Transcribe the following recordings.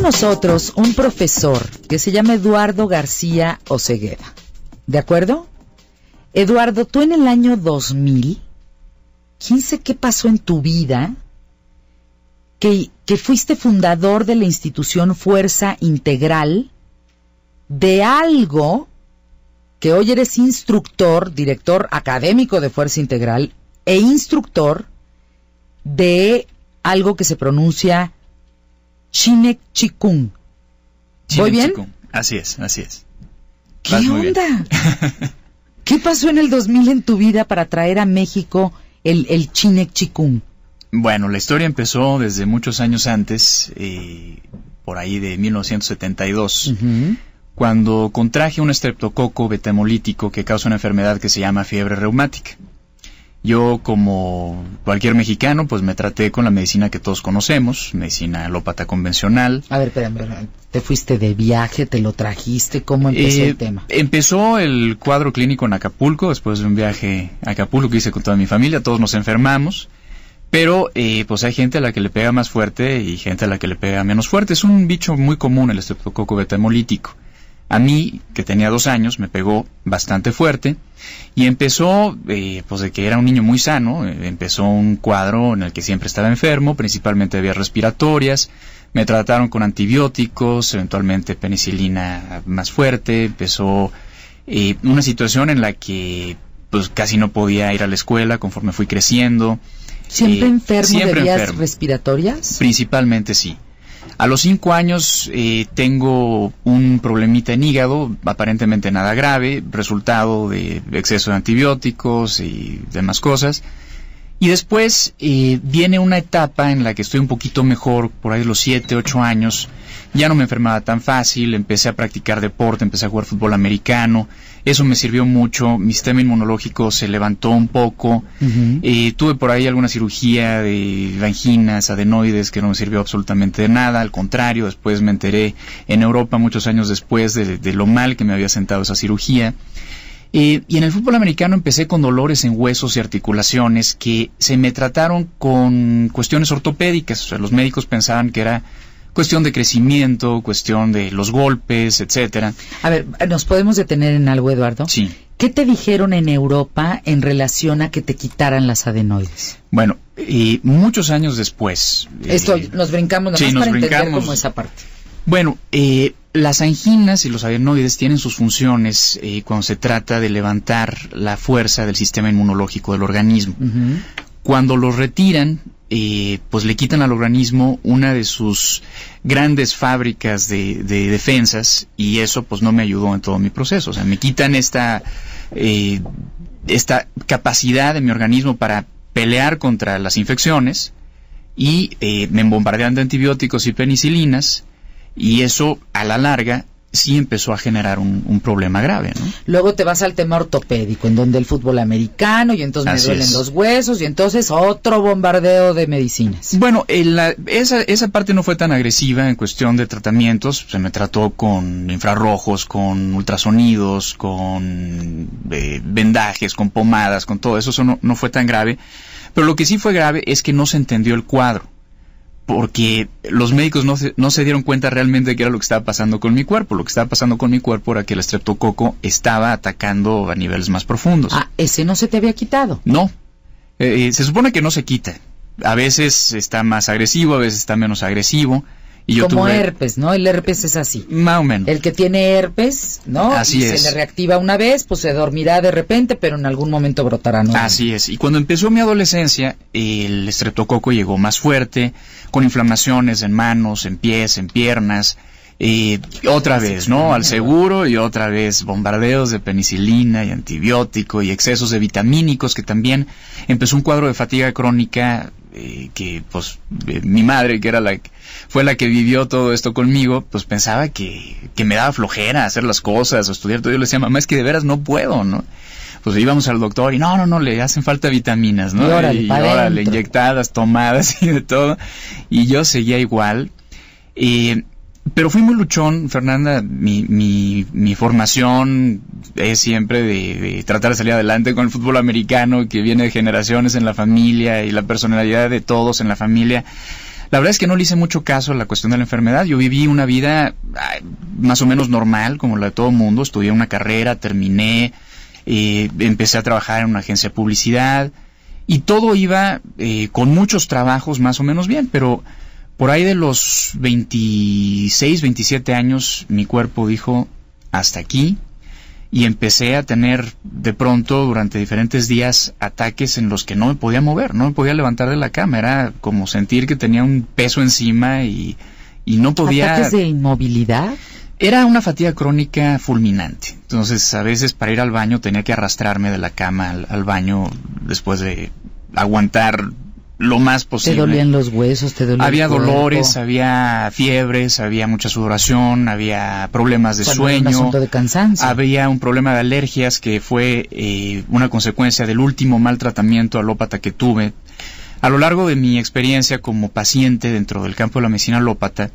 nosotros un profesor que se llama Eduardo García Osegueda. ¿De acuerdo? Eduardo, tú en el año 2000, ¿quién sé qué pasó en tu vida? Que fuiste fundador de la institución Fuerza Integral, de algo que hoy eres instructor, director académico de Fuerza Integral e instructor de algo que se pronuncia Chine Chikung. ¿Voy bien? Chikung. Así es, así es. ¿Qué onda? ¿Qué pasó en el 2000 en tu vida para traer a México el Chine Chikung? Bueno, la historia empezó desde muchos años antes, por ahí de 1972, cuando contraje un estreptococo beta-hemolítico que causa una enfermedad que se llama fiebre reumática. Yo, como cualquier mexicano, pues me traté con la medicina que todos conocemos, medicina alópata convencional. A ver, espérame, ¿te fuiste de viaje, te lo trajiste? ¿Cómo empezó el tema? Empezó el cuadro clínico en Acapulco, después de un viaje a Acapulco que hice con toda mi familia, todos nos enfermamos, pero pues hay gente a la que le pega más fuerte y gente a la que le pega menos fuerte. Es un bicho muy común el estreptococo beta-hemolítico. A mí, que tenía 2 años, me pegó bastante fuerte y empezó, pues de que era un niño muy sano, empezó un cuadro en el que siempre estaba enfermo, principalmente de vías respiratorias, me trataron con antibióticos, eventualmente penicilina más fuerte, empezó una situación en la que pues casi no podía ir a la escuela conforme fui creciendo. ¿Siempre enfermo de vías respiratorias? Principalmente sí. A los 5 años tengo un problemita en hígado, aparentemente nada grave, resultado de exceso de antibióticos y demás cosas. Y después viene una etapa en la que estoy un poquito mejor, por ahí de los 7, 8 años. Ya no me enfermaba tan fácil, empecé a practicar deporte, empecé a jugar fútbol americano. Eso me sirvió mucho, mi sistema inmunológico se levantó un poco. Tuve por ahí alguna cirugía de anginas, adenoides, que no me sirvió absolutamente de nada. Al contrario, después me enteré en Europa, muchos años después, de lo mal que me había sentado esa cirugía. Y en el fútbol americano empecé con dolores en huesos y articulaciones que se me trataron con cuestiones ortopédicas. O sea, los médicos pensaban que era cuestión de crecimiento, cuestión de los golpes, etcétera. A ver, ¿nos podemos detener en algo, Eduardo? Sí. ¿Qué te dijeron en Europa en relación a que te quitaran las adenoides? Bueno, muchos años después. Esto nos brincamos, sí, para entender cómo esa parte. Bueno, las anginas y los adenoides tienen sus funciones cuando se trata de levantar la fuerza del sistema inmunológico del organismo. Cuando los retiran, pues le quitan al organismo una de sus grandes fábricas de defensas, y eso pues no me ayudó en todo mi proceso. O sea, me quitan esta capacidad de mi organismo para pelear contra las infecciones y me bombardean de antibióticos y penicilinas, y eso a la larga sí empezó a generar un problema grave, ¿no? Luego te vas al tema ortopédico, en donde el fútbol americano, y entonces me duelen los huesos, y entonces otro bombardeo de medicinas. Bueno, esa parte no fue tan agresiva en cuestión de tratamientos. Se me trató con infrarrojos, con ultrasonidos, con vendajes, con pomadas, con todo eso. Eso no fue tan grave. Pero lo que sí fue grave es que no se entendió el cuadro, porque los médicos no se dieron cuenta realmente de qué era lo que estaba pasando con mi cuerpo. Lo que estaba pasando con mi cuerpo era que el estreptococo estaba atacando a niveles más profundos. Ah, ¿ese no se te había quitado? No, se supone que no se quita. A veces está más agresivo, a veces está menos agresivo. Y yo como herpes, ¿no? El herpes es así. Más o menos. El que tiene herpes, ¿no? Así y es. Se le reactiva una vez, pues se dormirá de repente, pero en algún momento brotará, ¿no? Así es. Y cuando empezó mi adolescencia, el estreptococo llegó más fuerte, con inflamaciones en manos, en pies, en piernas. Otra vez, ¿no? Al seguro, y otra vez bombardeos de penicilina y antibiótico y excesos de vitamínicos, que también empezó un cuadro de fatiga crónica que pues mi madre, que fue la que vivió todo esto conmigo, pues pensaba que me daba flojera hacer las cosas o estudiar todo. Yo le decía, mamá, es que de veras no puedo, ¿no? Pues íbamos al doctor y no, le hacen falta vitaminas, ¿no? Y órale, inyectadas, tomadas y de todo. Y yo seguía igual. Pero fui muy luchón, Fernanda. Mi formación es siempre de tratar de salir adelante con el fútbol americano, que viene de generaciones en la familia, y la personalidad de todos en la familia La verdad es que no le hice mucho caso a la cuestión de la enfermedad. Yo viví una vida más o menos normal, como la de todo mundo. Estudié una carrera, terminé, empecé a trabajar en una agencia de publicidad y todo iba con muchos trabajos más o menos bien, pero por ahí de los 26, 27 años mi cuerpo dijo hasta aquí y empecé a tener de pronto durante diferentes días ataques en los que no me podía mover, no me podía levantar de la cama, era como sentir que tenía un peso encima y no podía... ¿Ataques de inmovilidad? Era una fatiga crónica fulminante. Entonces, a veces para ir al baño tenía que arrastrarme de la cama al baño después de aguantar lo más posible. ¿Te dolían los huesos? ¿Te dolía Había el cuerpo? dolores, había fiebres, había mucha sudoración, había problemas de sueño. Un asunto de cansancio. Había un problema de alergias que fue una consecuencia del último mal tratamiento alópata que tuve. A lo largo de mi experiencia como paciente dentro del campo de la medicina alópata,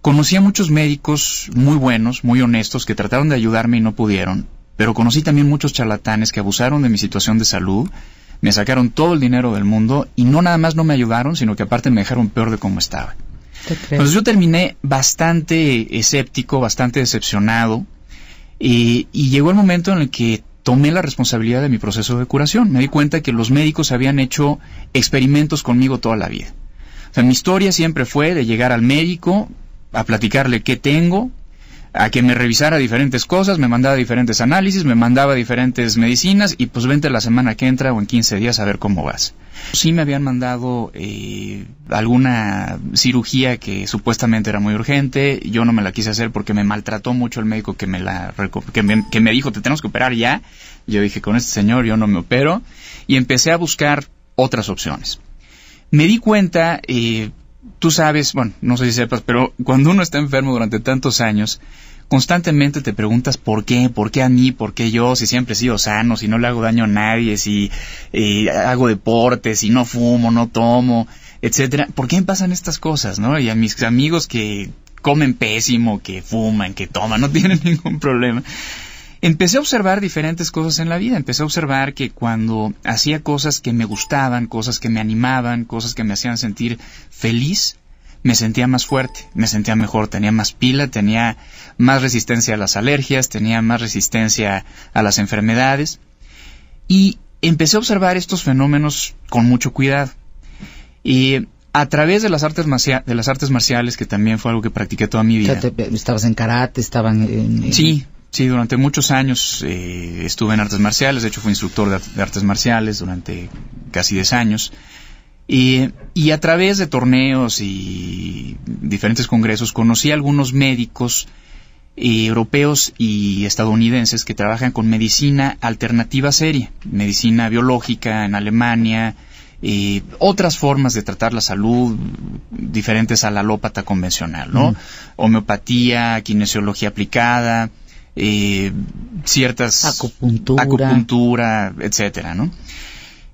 conocí a muchos médicos muy buenos, muy honestos, que trataron de ayudarme y no pudieron, pero conocí también muchos charlatanes que abusaron de mi situación de salud, me sacaron todo el dinero del mundo y no nada más no me ayudaron, sino que aparte me dejaron peor de cómo estaba. Entonces yo terminé bastante escéptico, bastante decepcionado y llegó el momento en el que tomé la responsabilidad de mi proceso de curación. Me di cuenta que los médicos habían hecho experimentos conmigo toda la vida. O sea, mi historia siempre fue de llegar al médico, a platicarle qué tengo, a que me revisara diferentes cosas, me mandaba diferentes análisis, me mandaba diferentes medicinas y pues vente la semana que entra o en 15 días a ver cómo vas. Sí me habían mandado alguna cirugía que supuestamente era muy urgente, yo no me la quise hacer porque me maltrató mucho el médico que me dijo te tenemos que operar ya. Yo dije con este señor yo no me opero y empecé a buscar otras opciones. Me di cuenta... Tú sabes, bueno, no sé si sepas, pero cuando uno está enfermo durante tantos años, constantemente te preguntas ¿por qué a mí? ¿Por qué yo? Si siempre he sido sano, si no le hago daño a nadie, si hago deporte, si no fumo, no tomo, etcétera. ¿Por qué me pasan estas cosas, no? Y a mis amigos que comen pésimo, que fuman, que toman, no tienen ningún problema. Empecé a observar diferentes cosas en la vida. Empecé a observar que cuando hacía cosas que me gustaban, cosas que me animaban, cosas que me hacían sentir feliz, me sentía más fuerte, me sentía mejor, tenía más pila, tenía más resistencia a las alergias, tenía más resistencia a las enfermedades. Y empecé a observar estos fenómenos con mucho cuidado. Y a través de las artes marciales, que también fue algo que practiqué toda mi vida. O sea, ¿estabas en karate? Sí, durante muchos años estuve en artes marciales, de hecho fui instructor de artes marciales durante casi 10 años. Y a través de torneos y diferentes congresos conocí a algunos médicos europeos y estadounidenses que trabajan con medicina alternativa seria, medicina biológica en Alemania, otras formas de tratar la salud diferentes a la alópata convencional, ¿no? Homeopatía, kinesiología aplicada, ciertas acupuntura, etcétera, ¿no?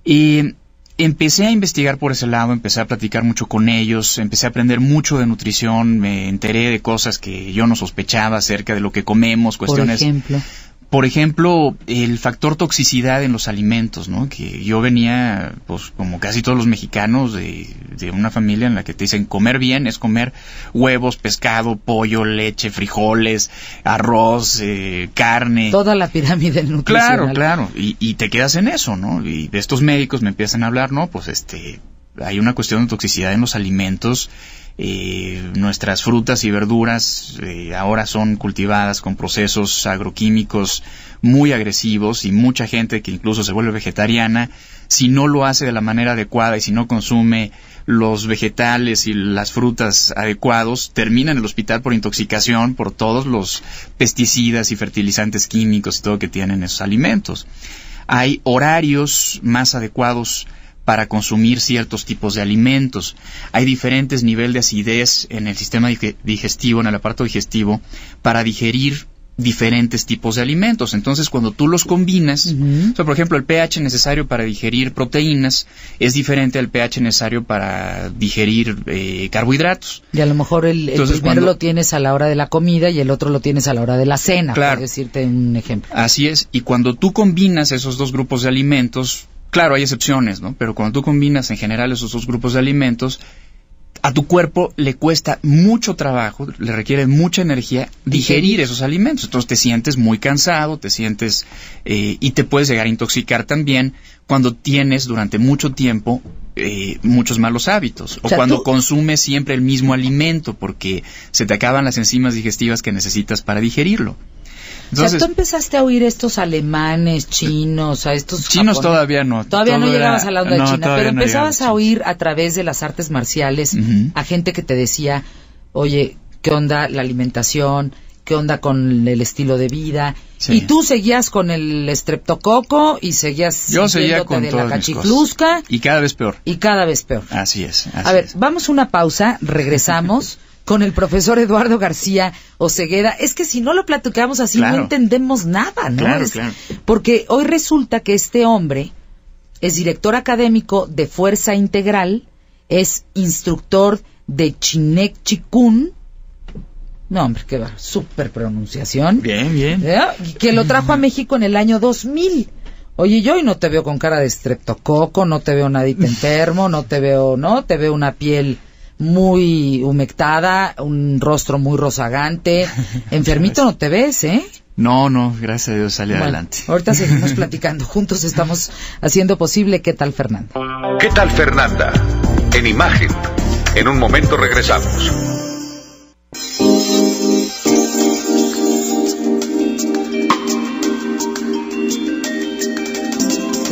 Y empecé a investigar por ese lado, empecé a platicar mucho con ellos, empecé a aprender mucho de nutrición, me enteré de cosas que yo no sospechaba acerca de lo que comemos, cuestiones... Por ejemplo, el factor toxicidad en los alimentos, ¿no? Que yo venía, pues, como casi todos los mexicanos, de una familia en la que te dicen comer bien es comer huevos, pescado, pollo, leche, frijoles, arroz, carne. Toda la pirámide nutricional. Claro. Y te quedas en eso, ¿no? Y estos médicos me empiezan a hablar, ¿no? Pues hay una cuestión de toxicidad en los alimentos. Nuestras frutas y verduras ahora son cultivadas con procesos agroquímicos muy agresivos y mucha gente que incluso se vuelve vegetariana, si no lo hace de la manera adecuada y si no consume los vegetales y las frutas adecuados, termina en el hospital por intoxicación por todos los pesticidas y fertilizantes químicos y todo que tienen esos alimentos. Hay horarios más adecuados para consumir ciertos tipos de alimentos. Hay diferentes niveles de acidez en el sistema digestivo, en el aparato digestivo, para digerir diferentes tipos de alimentos. Entonces, cuando tú los combinas, o sea, por ejemplo, el pH necesario para digerir proteínas es diferente al pH necesario para digerir carbohidratos. Y a lo mejor el primero lo tienes a la hora de la comida y el otro lo tienes a la hora de la cena, claro, por decirte un ejemplo. Así es, y cuando tú combinas esos dos grupos de alimentos, claro, hay excepciones, ¿no? Pero cuando tú combinas en general esos dos grupos de alimentos, a tu cuerpo le cuesta mucho trabajo, le requiere mucha energía digerir esos alimentos. Entonces te sientes muy cansado, te sientes y te puedes llegar a intoxicar también cuando tienes durante mucho tiempo muchos malos hábitos. O sea, cuando consumes siempre el mismo alimento porque se te acaban las enzimas digestivas que necesitas para digerirlo. Entonces, o sea, tú empezaste a oír estos alemanes, chinos, a estos chinos todavía no. Todavía no llegabas a la onda de China, pero no empezabas a oír a través de las artes marciales a gente que te decía, oye, ¿qué onda la alimentación? ¿Qué onda con el estilo de vida? Sí. Y tú seguías con el estreptococo y seguías Yo seguía con de todas la cachiflusca. Y cada vez peor. Y cada vez peor. Así es. A ver, vamos a una pausa, regresamos con el profesor Eduardo García Osegueda. Es que si no lo platicamos así no entendemos nada, ¿no? Claro. Porque hoy resulta que este hombre es director académico de Fuerza Integral, es instructor de Chinek Chikun. No, hombre, qué va, súper pronunciación. Bien. Que lo trajo a México en el año 2000. Oye, yo hoy no te veo con cara de estreptococo, no te veo nadita enfermo, te veo una piel muy humectada, un rostro muy rozagante. Enfermito no te ves, ¿eh? No, gracias a Dios salí adelante. Ahorita seguimos platicando, juntos estamos haciendo posible. ¿Qué tal, Fernanda? ¿Qué tal, Fernanda? En imagen. En un momento regresamos.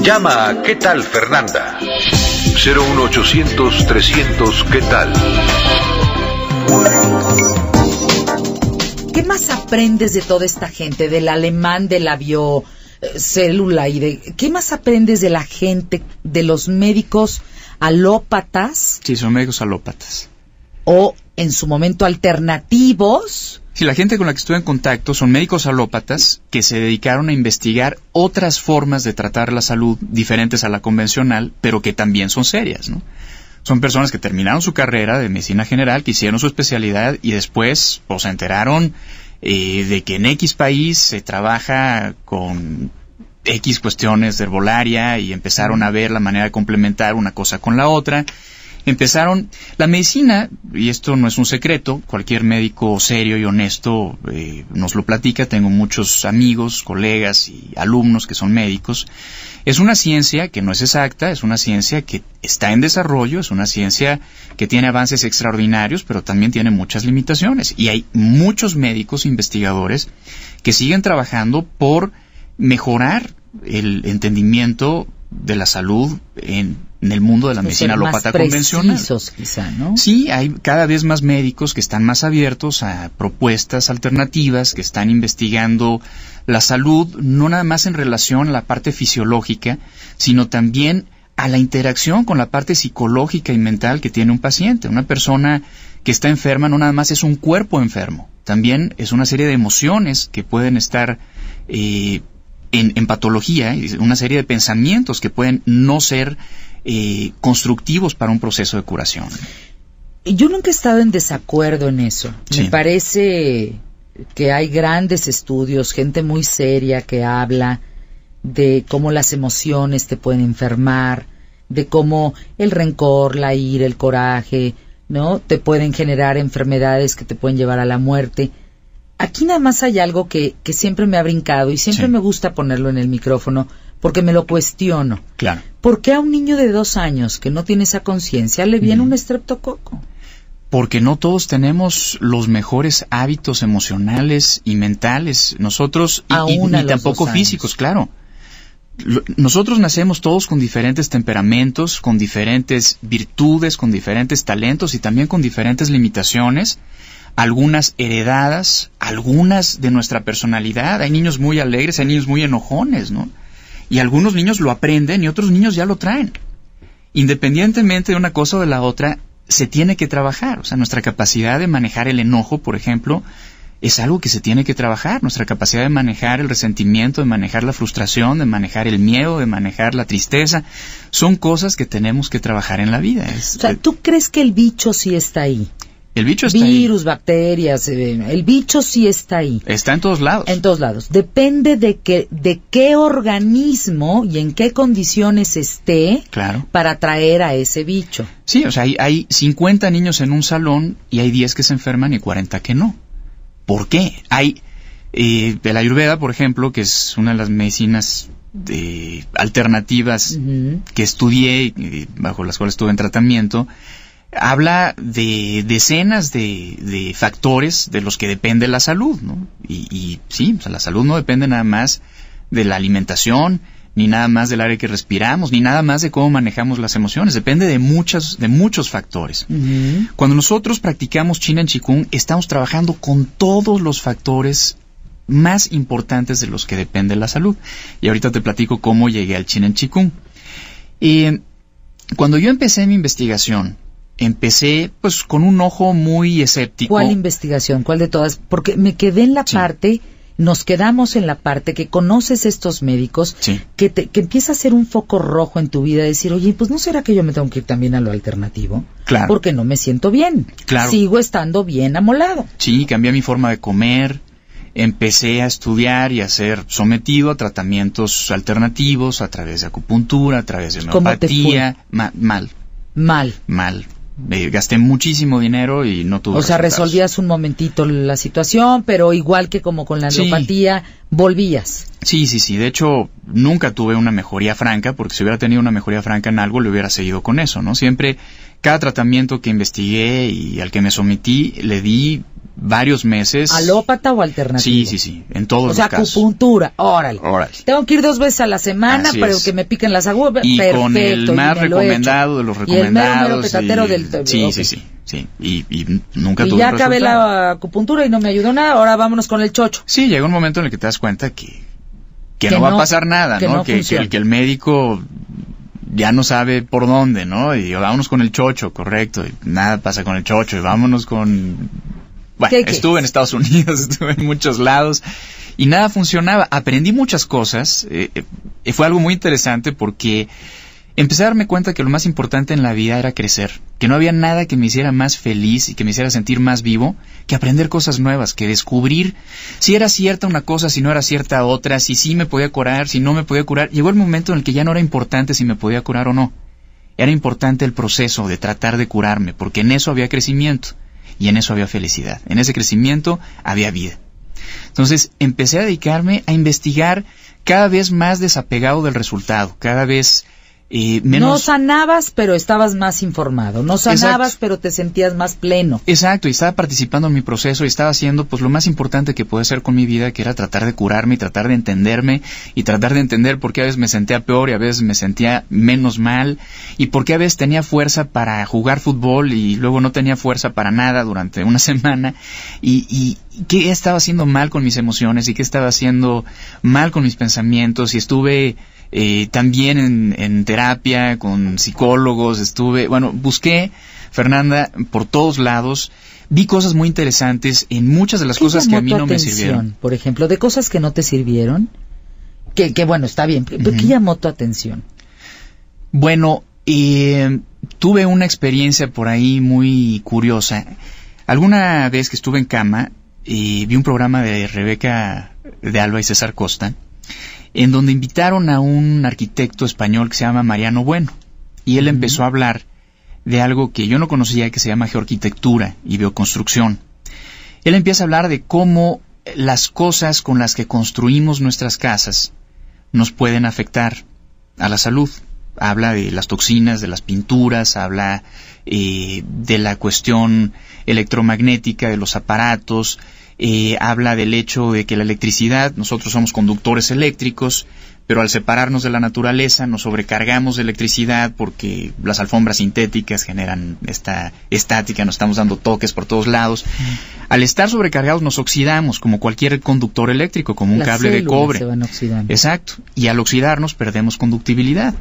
Llama a ¿Qué tal, Fernanda? 01800-300 ¿Qué tal? ¿Qué más aprendes de toda esta gente, del alemán, de la biocélula qué más aprendes de la gente, de los médicos alópatas? Sí, son médicos alópatas. O en su momento alternativos. Sí, la gente con la que estuve en contacto son médicos alópatas que se dedicaron a investigar otras formas de tratar la salud diferentes a la convencional, pero que también son serias, ¿no? Son personas que terminaron su carrera de medicina general, que hicieron su especialidad y después se enteraron de que en X país se trabaja con X cuestiones de herbolaria y empezaron a ver la manera de complementar una cosa con la otra. La medicina, y esto no es un secreto, cualquier médico serio y honesto nos lo platica, tengo muchos amigos, colegas y alumnos que son médicos. Es una ciencia que no es exacta, es una ciencia que está en desarrollo, es una ciencia que tiene avances extraordinarios, pero también tiene muchas limitaciones. Y hay muchos médicos investigadores que siguen trabajando por mejorar el entendimiento de la salud en el mundo de la medicina alópata convencional. Quizá, ¿no? Sí, hay cada vez más médicos que están más abiertos a propuestas alternativas, que están investigando la salud, no nada más en relación a la parte fisiológica, sino también a la interacción con la parte psicológica y mental que tiene un paciente. Una persona que está enferma no nada más es un cuerpo enfermo, también es una serie de emociones que pueden estar en patología, una serie de pensamientos que pueden no ser constructivos para un proceso de curación. Yo nunca he estado en desacuerdo en eso. Sí. Me parece que hay grandes estudios, gente muy seria que habla de cómo las emociones te pueden enfermar, de cómo el rencor, la ira, el coraje, ¿no? Te pueden generar enfermedades que te pueden llevar a la muerte. Aquí nada más hay algo que siempre me ha brincado y siempre me gusta ponerlo en el micrófono porque me lo cuestiono. Claro. ¿Por qué a un niño de 2 años que no tiene esa conciencia le viene un estreptococo? Porque no todos tenemos los mejores hábitos emocionales y mentales. Nosotros, y tampoco físicos, claro. Nosotros nacemos todos con diferentes temperamentos, con diferentes virtudes, con diferentes talentos y también con diferentes limitaciones. Algunas heredadas, algunas de nuestra personalidad. Hay niños muy alegres, hay niños muy enojones, ¿no? Y algunos niños lo aprenden y otros niños ya lo traen. Independientemente de una cosa o de la otra, se tiene que trabajar. O sea, nuestra capacidad de manejar el enojo, por ejemplo, es algo que se tiene que trabajar. Nuestra capacidad de manejar el resentimiento, de manejar la frustración, de manejar el miedo, de manejar la tristeza, son cosas que tenemos que trabajar en la vida. O sea, ¿tú crees que el bicho sí está ahí? El bicho está virus, bacterias, el bicho sí está ahí. Está en todos lados. En todos lados. Depende de qué organismo y en qué condiciones esté para atraer a ese bicho. Sí, o sea, hay 50 niños en un salón y hay 10 que se enferman y 40 que no. ¿Por qué? Hay de la Ayurveda, por ejemplo, que es una de las medicinas alternativas que estudié y bajo las cuales estuve en tratamiento, habla de decenas de factores de los que depende la salud, ¿no? Y sí, o sea, la salud no depende nada más de la alimentación, ni nada más del aire que respiramos, ni nada más de cómo manejamos las emociones. Depende de muchos factores. Cuando nosotros practicamos Chin and Chikung, estamos trabajando con todos los factores más importantes de los que depende la salud. Y ahorita te platico cómo llegué al Chin and Chikung. Cuando yo empecé mi investigación, empecé pues con un ojo muy escéptico. ¿Cuál investigación? ¿Cuál de todas? Porque me quedé en la parte, nos quedamos en la parte que conoces estos médicos, que empieza a ser un foco rojo en tu vida, decir, oye, pues ¿no será que yo me tengo que ir también a lo alternativo? Claro. Porque no me siento bien. Claro. Sigo estando bien amolado. Sí, cambié mi forma de comer, empecé a estudiar y a ser sometido a tratamientos alternativos a través de acupuntura, a través de homeopatía. Mal. Gasté muchísimo dinero y no tuve resultados. Resolvías un momentito la situación, pero igual que como con la homeopatía, volvías. Sí. De hecho, nunca tuve una mejoría franca, porque si hubiera tenido una mejoría franca en algo, le hubiera seguido con eso, ¿no? Siempre, cada tratamiento que investigué y al que me sometí, le di varios meses. ¿Alópata o alternativo? Sí, en todos los casos. O sea, acupuntura, órale. Tengo que ir 2 veces a la semana, pero que me piquen las agujas, y perfecto. Con el más recomendado de los recomendados. Y el mero petatero del... Sí, y nunca tuve Y ya acabé la acupuntura y no me ayudó nada, ahora vámonos con el chocho. Sí, llega un momento en el que te das cuenta que no va a pasar nada, ¿no? Que el médico ya no sabe por dónde, ¿no? Y vámonos con el chocho, correcto, y nada pasa con el chocho, y vámonos con... Bueno, estuve en Estados Unidos, estuve en muchos lados y nada funcionaba. Aprendí muchas cosas. Fue algo muy interesante porque empecé a darme cuenta que lo más importante en la vida era crecer. Que no había nada que me hiciera más feliz y que me hiciera sentir más vivo que aprender cosas nuevas, que descubrir si era cierta una cosa, si no era cierta otra, si sí me podía curar, si no me podía curar. Llegó el momento en el que ya no era importante si me podía curar o no. Era importante el proceso de tratar de curarme, porque en eso había crecimiento. Y en eso había felicidad. En ese crecimiento había vida. Entonces empecé a dedicarme a investigar cada vez más desapegado del resultado, cada vez menos... No sanabas, pero estabas más informado. No sanabas, Exacto. pero te sentías más pleno. Exacto, y estaba participando en mi proceso y estaba haciendo pues lo más importante que pude hacer con mi vida, que era tratar de curarme y tratar de entenderme y tratar de entender por qué a veces me sentía peor y a veces me sentía menos mal y por qué a veces tenía fuerza para jugar fútbol y luego no tenía fuerza para nada durante una semana y qué estaba haciendo mal con mis emociones y qué estaba haciendo mal con mis pensamientos y estuve... también en terapia, con psicólogos, busqué, Fernanda, por todos lados, vi cosas muy interesantes en muchas de las cosas que a mí no me sirvieron. Por ejemplo, de cosas que no te sirvieron, que bueno, está bien, pero ¿qué llamó tu atención? Bueno, tuve una experiencia por ahí muy curiosa. Alguna vez que estuve en cama, vi un programa de Rebeca de Alba y César Costa, en donde invitaron a un arquitecto español que se llama Mariano Bueno. Y él empezó a hablar de algo que yo no conocía, que se llama geoarquitectura y bioconstrucción. Él empieza a hablar de cómo las cosas con las que construimos nuestras casas nos pueden afectar a la salud. Habla de las toxinas, de las pinturas, habla de la cuestión electromagnética de los aparatos, habla del hecho de que la electricidad, nosotros somos conductores eléctricos, pero al separarnos de la naturaleza nos sobrecargamos de electricidad porque las alfombras sintéticas generan esta estática, nos estamos dando toques por todos lados. Al estar sobrecargados nos oxidamos como cualquier conductor eléctrico, como un cable de cobre. Se van oxidando. Exacto. Y al oxidarnos perdemos conductibilidad.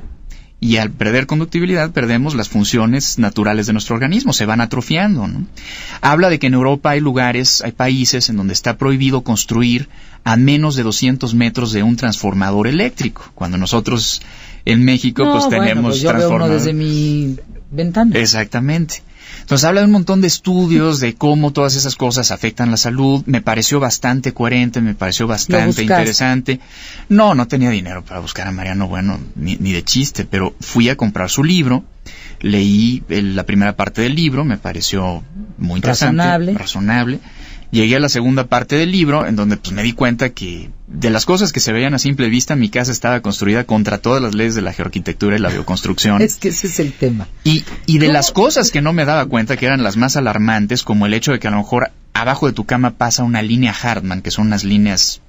Y al perder conductibilidad perdemos las funciones naturales de nuestro organismo, se van atrofiando, ¿no? Habla de que en Europa hay lugares, hay países en donde está prohibido construir a menos de 200 metros de un transformador eléctrico, cuando nosotros en México tenemos yo transformadores. veo uno desde mi ventana. Exactamente. Entonces habla de un montón de estudios de cómo todas esas cosas afectan la salud. Me pareció bastante coherente, me pareció bastante interesante. No tenía dinero para buscar a Mariano Bueno, ni de chiste, pero fui a comprar su libro, leí la primera parte del libro, me pareció muy interesante, razonable. Llegué a la segunda parte del libro, en donde pues me di cuenta que de las cosas que se veían a simple vista, mi casa estaba construida contra todas las leyes de la geoarquitectura y la bioconstrucción. Es que ese es el tema. Y de las cosas que no me daba cuenta, que eran las más alarmantes, como el hecho de que a lo mejor abajo de tu cama pasa una línea Hartmann, que son unas líneas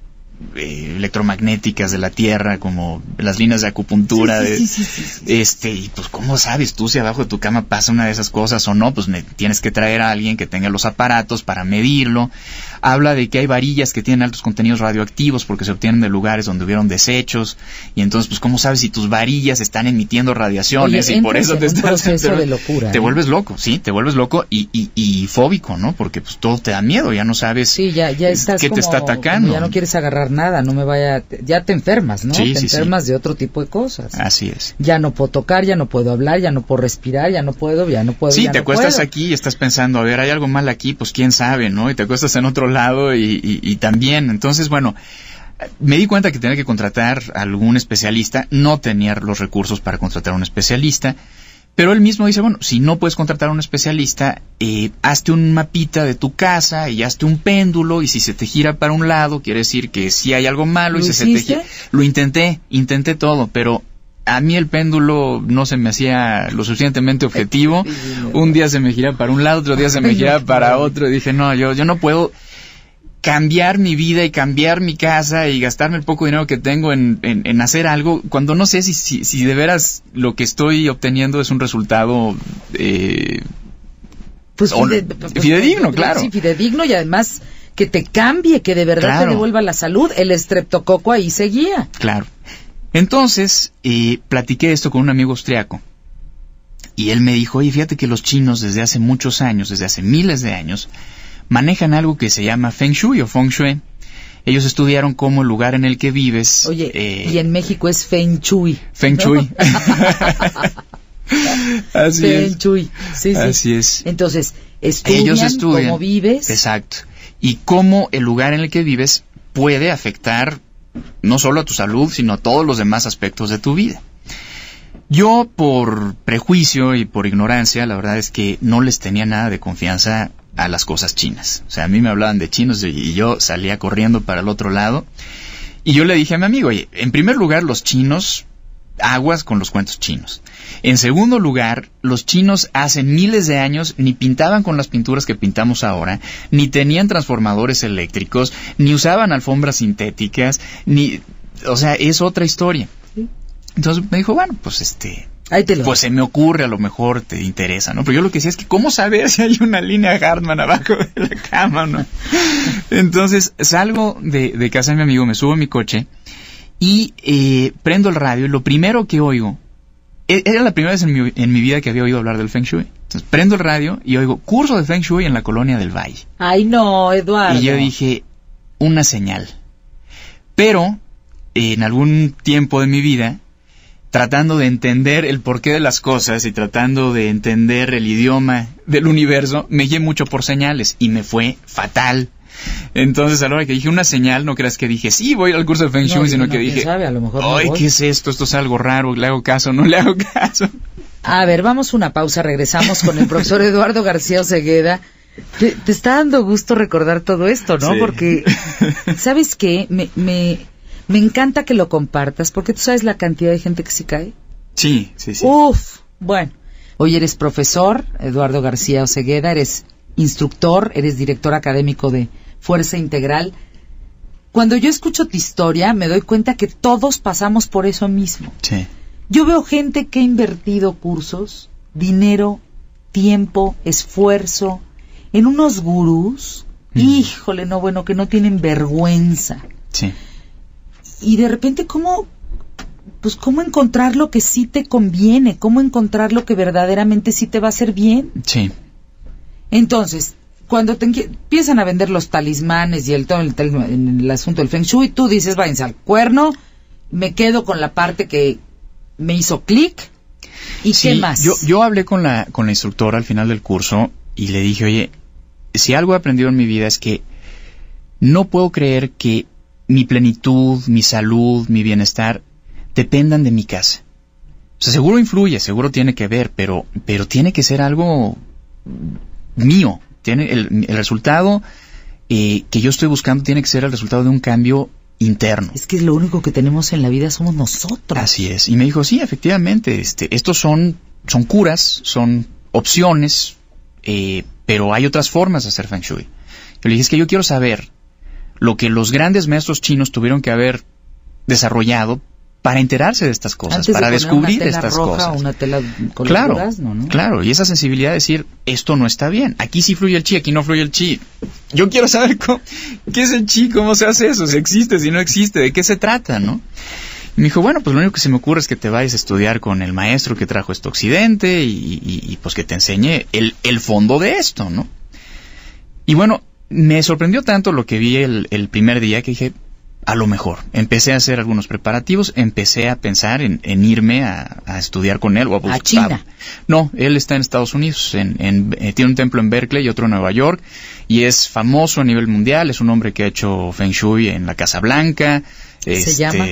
electromagnéticas de la Tierra, como las líneas de acupuntura. Y pues ¿cómo sabes tú si abajo de tu cama pasa una de esas cosas o no? Pues tienes que traer a alguien que tenga los aparatos para medirlo. Habla de que hay varillas que tienen altos contenidos radioactivos porque se obtienen de lugares donde hubieron desechos, y entonces pues ¿cómo sabes si tus varillas están emitiendo radiaciones? Oye, y por eso te estás de locura, te vuelves loco, sí, te vuelves loco y fóbico, ¿no? Porque pues todo te da miedo, ya no sabes ya estás qué te está atacando. Ya no quieres agarrar nada, ya te enfermas, ¿no? Te enfermas de otro tipo de cosas. Así es. Ya no puedo tocar, ya no puedo hablar, ya no puedo respirar, ya no puedo. Sí, te acuestas aquí y estás pensando, a ver, hay algo mal aquí, pues quién sabe, ¿no? Y te acuestas en otro lado y también. Entonces, bueno, me di cuenta que tenía que contratar a algún especialista. No tenía los recursos para contratar a un especialista. Pero él mismo dice, bueno, si no puedes contratar a un especialista, hazte un mapita de tu casa y hazte un péndulo, y si se te gira para un lado, quiere decir que sí hay algo malo. Lo intenté todo, pero a mí el péndulo no se me hacía lo suficientemente objetivo. Un día se me gira para un lado, otro día se me gira para otro, y dije, no, yo no puedo cambiar mi vida y cambiar mi casa y gastarme el poco dinero que tengo en hacer algo cuando no sé si de veras lo que estoy obteniendo es un resultado fidedigno, claro. Sí, fidedigno, y además que te cambie, que de verdad te devuelva la salud. El estreptococo ahí seguía. Claro. Entonces, platiqué esto con un amigo austriaco, y él me dijo, oye, fíjate que los chinos desde hace muchos años, desde hace miles de años, manejan algo que se llama Feng Shui o Feng Shui. Ellos estudiaron cómo el lugar en el que vives... Oye, y en México es Feng Shui. Feng Shui. Así es. Feng Shui. Sí. Así es. Entonces, ellos estudian cómo vives. Exacto. Y cómo el lugar en el que vives puede afectar no solo a tu salud, sino a todos los demás aspectos de tu vida. Yo, por prejuicio y por ignorancia, la verdad es que no les tenía nada de confianza a las cosas chinas. O sea, a mí me hablaban de chinos y yo salía corriendo para el otro lado. Y yo le dije a mi amigo, oye, en primer lugar, los chinos, aguas con los cuentos chinos. En segundo lugar, los chinos hace miles de años ni pintaban con las pinturas que pintamos ahora, ni tenían transformadores eléctricos, ni usaban alfombras sintéticas, o sea, es otra historia. Entonces me dijo, bueno, pues pues se me ocurre, a lo mejor te interesa, ¿no? Pero yo lo que decía es que ¿cómo saber si hay una línea Hartmann abajo de la cama, no? Entonces salgo de casa de mi amigo, me subo a mi coche y prendo el radio, y lo primero que oigo, era la primera vez en mi vida que había oído hablar del Feng Shui. Entonces prendo el radio y oigo curso de Feng Shui en la Colonia del Valle. Ay, no, Eduardo. Y yo dije, una señal. Pero en algún tiempo de mi vida, tratando de entender el porqué de las cosas y tratando de entender el idioma del universo, me guié mucho por señales y me fue fatal. Entonces, a la hora que dije una señal, no creas que dije, sí, voy al curso de Feng Shui, sino que dije, a lo mejor ay, ¿qué es esto? Esto es algo raro, ¿le hago caso? ¿No le hago caso? A ver, vamos a una pausa, regresamos con el profesor Eduardo García Ocegueda. Te está dando gusto recordar todo esto, ¿no? Sí. Porque, ¿sabes qué? Me encanta que lo compartas, porque tú sabes la cantidad de gente que se cae. Sí. Uf, bueno. Hoy eres profesor, Eduardo García Ocegueda, eres instructor, eres director académico de Fuerza Integral. Cuando yo escucho tu historia, me doy cuenta que todos pasamos por eso mismo. Sí. Yo veo gente que ha invertido cursos, dinero, tiempo, esfuerzo, en unos gurús, híjole, no, bueno, que no tienen vergüenza. Sí. Y de repente, ¿cómo encontrar lo que sí te conviene? ¿Cómo encontrar lo que verdaderamente sí te va a hacer bien? Sí. Entonces, cuando te empiezan a vender los talismanes y el asunto del Feng Shui, tú dices, váyanse al cuerno, me quedo con la parte que me hizo clic ¿Y sí, qué más? Yo hablé con la instructora al final del curso y le dije, oye, si algo he aprendido en mi vida es que no puedo creer que mi plenitud, mi salud, mi bienestar dependan de mi casa. O sea, seguro influye, seguro tiene que ver, pero tiene que ser algo mío. Tiene el resultado que yo estoy buscando tiene que ser el resultado de un cambio interno. Es que lo único que tenemos en la vida somos nosotros. Así es. Y me dijo, sí, efectivamente, estos son curas, son opciones, pero hay otras formas de hacer Feng Shui. Yo le dije, es que yo quiero saber lo que los grandes maestros chinos tuvieron que haber desarrollado para enterarse de estas cosas, antes para de descubrir una tela estas roja, cosas. Una tela con durazno, ¿no? Claro, y esa sensibilidad de decir, esto no está bien, aquí sí fluye el chi, aquí no fluye el chi. Yo quiero saber qué es el chi, cómo se hace eso, si existe, si no existe, de qué se trata, ¿no? Y me dijo, bueno, pues lo único que se me ocurre es que te vayas a estudiar con el maestro que trajo esto a Occidente y pues que te enseñe el fondo de esto, ¿no? Y bueno, me sorprendió tanto lo que vi el primer día que dije, a lo mejor. Empecé a hacer algunos preparativos, empecé a pensar en irme a estudiar con él. ¿A China? No, él está en Estados Unidos, tiene un templo en Berkeley y otro en Nueva York, y es famoso a nivel mundial, es un hombre que ha hecho Feng Shui en la Casa Blanca. ¿Se llama?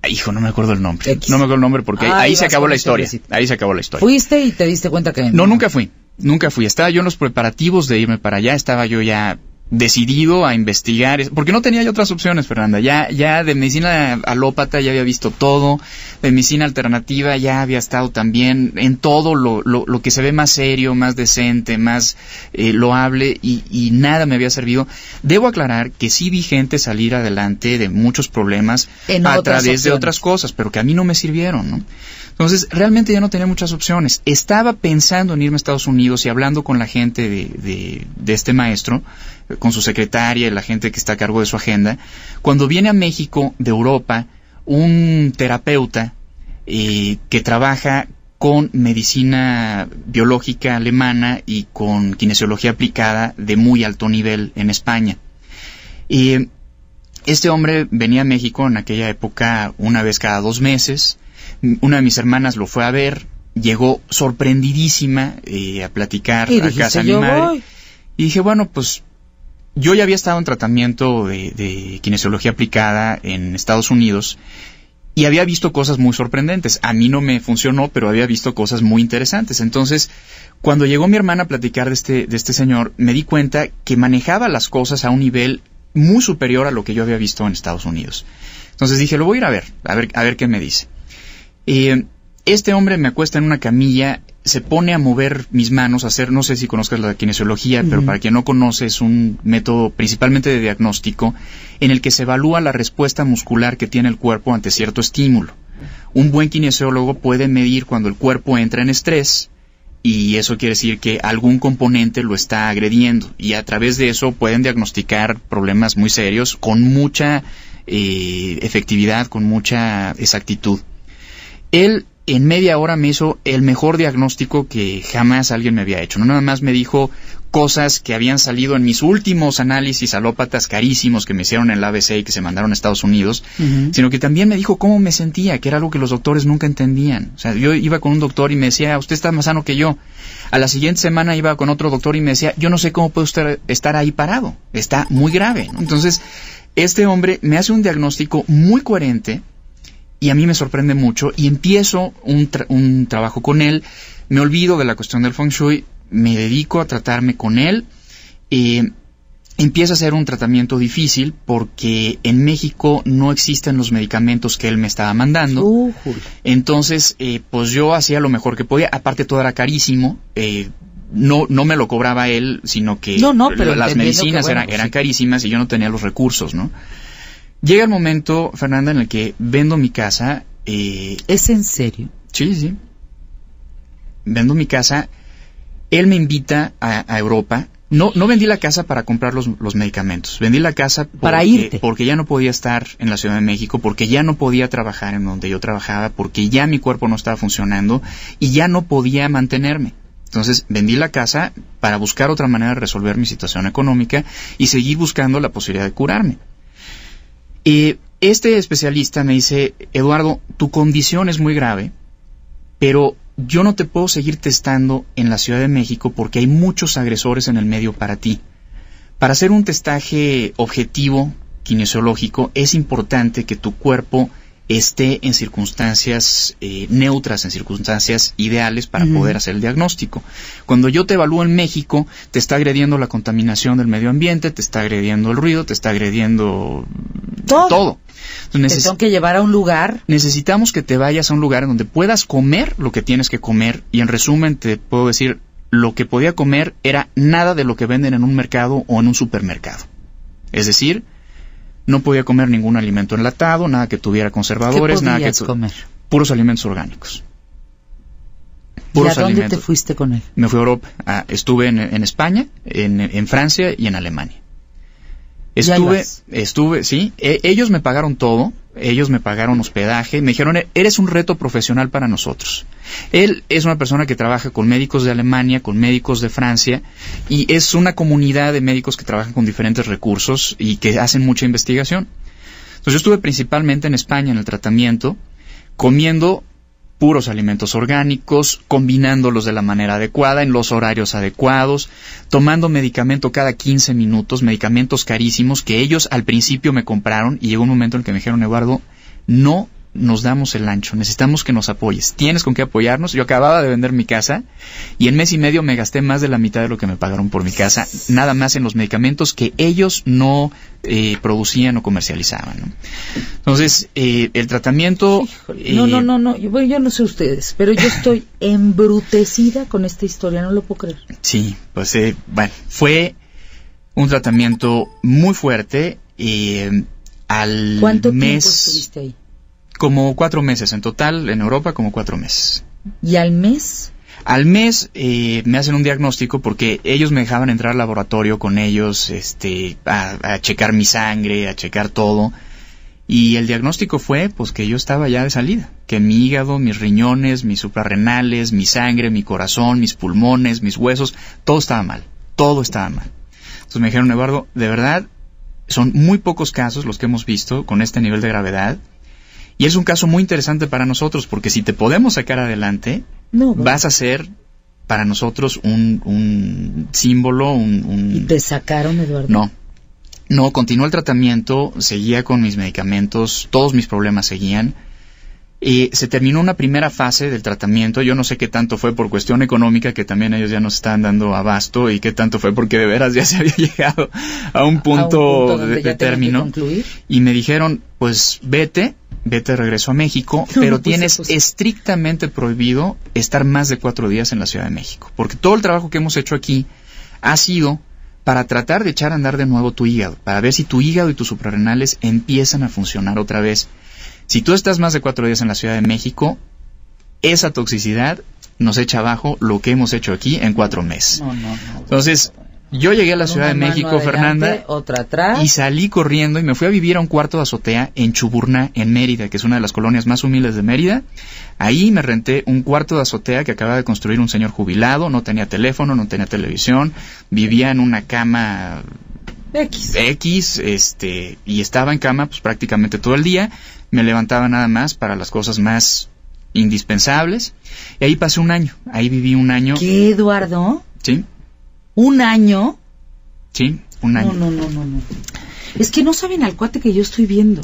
Hijo, no me acuerdo el nombre. X. No me acuerdo el nombre porque ahí se acabó la historia. Ahí se acabó la historia. ¿Fuiste y te diste cuenta que No, nunca fui. Estaba yo en los preparativos de irme para allá, estaba yo ya decidido a investigar, porque no tenía yo otras opciones, Fernanda. Ya de medicina alópata ya había visto todo, de medicina alternativa ya había estado también en todo lo que se ve más serio, más decente, más loable, y nada me había servido. Debo aclarar que sí vi gente salir adelante de muchos problemas a través de otras cosas, pero que a mí no me sirvieron, ¿no? Entonces, realmente ya no tenía muchas opciones. Estaba pensando en irme a Estados Unidos y hablando con la gente de este maestro, con su secretaria y la gente que está a cargo de su agenda, cuando viene a México de Europa un terapeuta que trabaja con medicina biológica alemana y con kinesiología aplicada de muy alto nivel en España. Este hombre venía a México en aquella época una vez cada 2 meses. Una de mis hermanas lo fue a ver, llegó sorprendidísima a platicar a casa de mi madre. Voy. Y dije, bueno, pues yo ya había estado en tratamiento de kinesiología aplicada en Estados Unidos y había visto cosas muy sorprendentes. A mí no me funcionó, pero había visto cosas muy interesantes. Entonces, cuando llegó mi hermana a platicar de este señor, me di cuenta que manejaba las cosas a un nivel muy superior a lo que yo había visto en Estados Unidos. Entonces dije, lo voy a ir a ver qué me dice. Este hombre me acuesta en una camilla, se pone a mover mis manos, a hacer, no sé si conozcas la kinesiología, pero para quien no conoce, es un método principalmente de diagnóstico en el que se evalúa la respuesta muscular que tiene el cuerpo ante cierto estímulo. Un buen kinesiólogo puede medir cuando el cuerpo entra en estrés, y eso quiere decir que algún componente lo está agrediendo, y a través de eso pueden diagnosticar problemas muy serios con mucha efectividad, con mucha exactitud. Él en media hora me hizo el mejor diagnóstico que jamás alguien me había hecho. No nada más me dijo cosas que habían salido en mis últimos análisis alópatas carísimos que me hicieron en el ABC y que se mandaron a Estados Unidos, sino que también me dijo cómo me sentía, que era algo que los doctores nunca entendían. O sea, yo iba con un doctor y me decía, usted está más sano que yo. A la siguiente semana iba con otro doctor y me decía, yo no sé cómo puede usted estar ahí parado, está muy grave, ¿no? Entonces, este hombre me hace un diagnóstico muy coherente, y a mí me sorprende mucho, y empiezo un trabajo con él, me olvido de la cuestión del Feng Shui, me dedico a tratarme con él, empiezo a hacer un tratamiento difícil porque en México no existen los medicamentos que él me estaba mandando. Entonces, pues yo hacía lo mejor que podía, aparte todo era carísimo, no me lo cobraba él, sino que pero las medicinas eran carísimas y yo no tenía los recursos, ¿no? Llega el momento, Fernanda, en el que vendo mi casa. ¿Es en serio? Sí. Vendo mi casa. Él me invita a Europa. No vendí la casa para comprar los medicamentos. Vendí la casa porque ya no podía estar en la Ciudad de México, porque ya no podía trabajar en donde yo trabajaba, porque ya mi cuerpo no estaba funcionando y ya no podía mantenerme. Entonces vendí la casa para buscar otra manera de resolver mi situación económica y seguir buscando la posibilidad de curarme. Este especialista me dice, Eduardo, tu condición es muy grave, pero yo no te puedo seguir testando en la Ciudad de México porque hay muchos agresores en el medio para ti. Para hacer un testaje objetivo kinesiológico es importante que tu cuerpo esté en circunstancias neutras, en circunstancias ideales para poder hacer el diagnóstico. Cuando yo te evalúo en México, te está agrediendo la contaminación del medio ambiente, te está agrediendo el ruido, te está agrediendo todo. Entonces, te tengo que llevar a un lugar. Necesitamos que te vayas a un lugar donde puedas comer lo que tienes que comer, y en resumen te puedo decir, lo que podía comer era nada de lo que venden en un mercado o en un supermercado. Es decir, no podía comer ningún alimento enlatado, nada que tuviera conservadores, ¿Qué nada que comer? Puros alimentos orgánicos. ¿Y a dónde te fuiste con él? Me fui a Europa. Estuve en España, en Francia y en Alemania. Estuve, sí. Ellos me pagaron todo. Ellos me pagaron hospedaje. Me dijeron, eres un reto profesional para nosotros. Él es una persona que trabaja con médicos de Alemania, con médicos de Francia, y es una comunidad de médicos que trabajan con diferentes recursos y que hacen mucha investigación. Entonces yo estuve principalmente en España en el tratamiento, comiendo puros alimentos orgánicos, combinándolos de la manera adecuada, en los horarios adecuados, tomando medicamento cada 15 minutos, medicamentos carísimos que ellos al principio me compraron, y llegó un momento en el que me dijeron, Eduardo, no nos damos el ancho, necesitamos que nos apoyes, tienes con qué apoyarnos. Yo acababa de vender mi casa y en mes y medio me gasté más de la mitad de lo que me pagaron por mi casa, nada más en los medicamentos que ellos no producían o comercializaban, ¿no? Entonces, el tratamiento... No, yo no sé ustedes, pero yo estoy embrutecida con esta historia, no lo puedo creer. Sí, pues bueno, fue un tratamiento muy fuerte. Al ¿Cuánto mes, tiempo estuviste ahí? Como 4 meses en total, en Europa como 4 meses. ¿Y al mes? Al mes me hacen un diagnóstico porque ellos me dejaban entrar al laboratorio con ellos, a checar mi sangre, a checar todo. Y el diagnóstico fue pues que yo estaba ya de salida, que mi hígado, mis riñones, mis suprarrenales, mi sangre, mi corazón, mis pulmones, mis huesos, todo estaba mal. Entonces me dijeron, Eduardo, de verdad, son muy pocos casos los que hemos visto con este nivel de gravedad. Y es un caso muy interesante para nosotros, porque si te podemos sacar adelante, vas a ser para nosotros un símbolo, ¿Y te sacaron, Eduardo? No, continuó el tratamiento, seguía con mis medicamentos, todos mis problemas seguían. Se terminó una primera fase del tratamiento, yo no sé qué tanto fue por cuestión económica, que también ellos ya nos estaban dando abasto, y qué tanto fue porque de veras ya se había llegado a un punto de término. Y me dijeron, pues vete de regreso a México, pero tienes estrictamente prohibido estar más de 4 días en la Ciudad de México, porque todo el trabajo que hemos hecho aquí ha sido para tratar de echar a andar de nuevo tu hígado, para ver si tu hígado y tus suprarrenales empiezan a funcionar otra vez. Si tú estás más de 4 días en la Ciudad de México, esa toxicidad nos echa abajo lo que hemos hecho aquí en 4 meses. Entonces, yo llegué a la Ciudad de México, Fernanda, otra atrás, y salí corriendo y me fui a vivir a un cuarto de azotea en Chuburná, en Mérida, que es una de las colonias más humildes de Mérida. Ahí me renté un cuarto de azotea que acababa de construir un señor jubilado, no tenía teléfono, no tenía televisión, vivía en una cama X, y estaba en cama pues prácticamente todo el día. Me levantaba nada más para las cosas más indispensables, y ahí pasé un año, ahí viví un año. ¿Qué, Eduardo? Sí. ¿Un año? Sí, un año. No. Es que no saben al cuate que yo estoy viendo.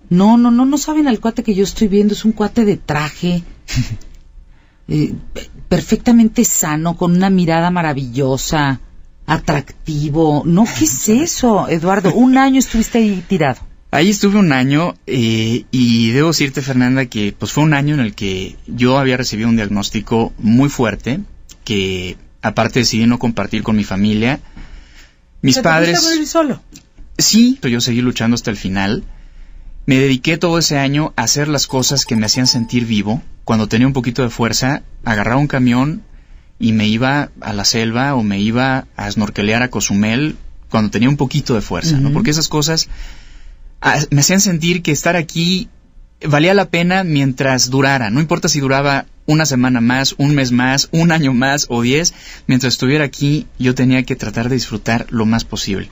No saben al cuate que yo estoy viendo. Es un cuate de traje, perfectamente sano, con una mirada maravillosa, atractivo. No, ¿qué es eso, Eduardo? Un año estuviste ahí tirado. Ahí estuve un año, y debo decirte, Fernanda, que pues fue un año en el que yo había recibido un diagnóstico muy fuerte, que aparte decidí no compartir con mi familia. Mis padres... ¿Te fuiste solo? Sí, yo seguí luchando hasta el final. Me dediqué todo ese año a hacer las cosas que me hacían sentir vivo. Cuando tenía un poquito de fuerza, agarraba un camión y me iba a la selva, o me iba a snorkelear a Cozumel cuando tenía un poquito de fuerza, ¿no? Porque esas cosas me hacían sentir que estar aquí valía la pena mientras durara. No importa si duraba una semana más, un mes más, un año más o 10, mientras estuviera aquí yo tenía que tratar de disfrutar lo más posible.